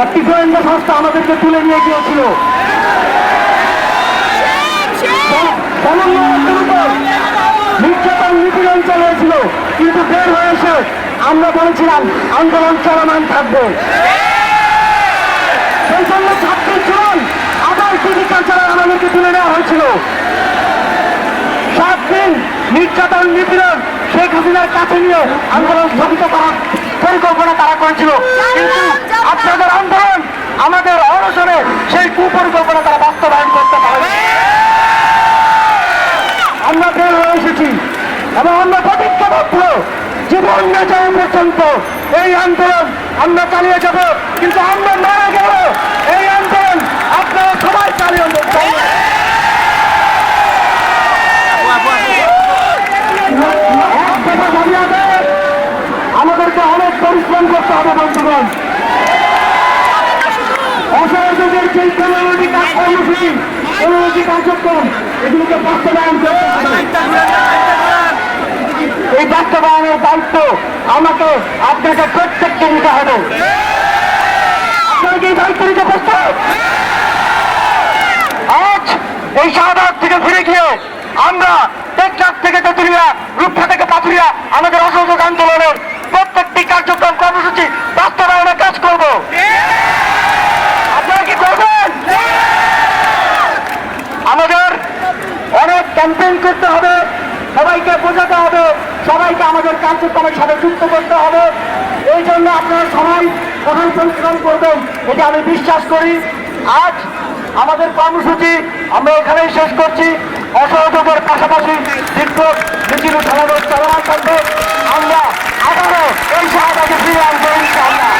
একটি গোয়েন্দা সংস্থা আমাদেরকে তুলে নিয়ে গিয়েছিল। নির্যাতন নিপীড়ন চালিয়েছিল, কিন্তু বের হয়ে এসে আমরা বলেছিলাম আন্দোলন চলমান থাকবে। সেই জন্য 26 জুন আবার ফিজিক্যাল চালান আমাদেরকে তুলে নেওয়া হয়েছিল। 7 দিন নির্যাতন নিপীড়ন শেখ হাসিনার কাছে নিয়ে আন্দোলন স্থগিত করার পরিকল্পনা তারা করেছিল, কিন্তু আপনাদের আন্দোলন আমাদের অনশনে সেই কুপরিকল্পনা তারা বাস্তবায়ন করতে পারে। আমরা বের হয়ে এসেছি এবং আমরা প্রতিজ্ঞাবদ্ধ জীবন না যাওয়া পর্যন্ত এই আন্দোলন আমরা চালিয়ে যাব, কিন্তু আমরা মারা গেল এই আন্দোলন আপনারা সবাই চালিয়ে আমাদেরকে অনেক পরিশ্রম করতে হবে বন্ধুগণ। অসহযোগের যে কর্মসূচি কর্মসূচি কার্যক্রম এগুলোকে বাস্তবায়ন করতে হবে। এই বাস্তবায়নের দায়িত্ব আমাকে আপনাকে প্রত্যেককে নিতে হবে। আপনারা কি দায়িত্ব নিতে প্রস্তুত? আজ এই শাহবাগ থেকে ফিরে গিয়ে আমরা টেকনাফ থেকে তেঁতুলিয়া, রূপসা থেকে পাথুরিয়া আমাদের অসহযোগ আন্দোলনের প্রত্যেকটি কার্যক্রম কর্মসূচি বাস্তবায়নের কাজ করব। আপনারা কি করবেন? আমাদের অনেক ক্যাম্পেইন করতে হবে, সবাইকে বোঝাতে হবে, সবাইকে আমাদের কার্যক্রমের সাথে যুক্ত করতে হবে। এই জন্য আপনারা সবাই কঠোর পরিশ্রম করবেন, এটা আমি বিশ্বাস করি। আজ আমাদের কর্মসূচি আমরা এখানেই শেষ করছি। অসহযোগের পাশাপাশি বিক্ষোভ মিছিল সমাবেশ চলমান থাকবে। আমরা আবারও এই শাহবাগে ফিরে আসবো ইনশাআল্লাহ।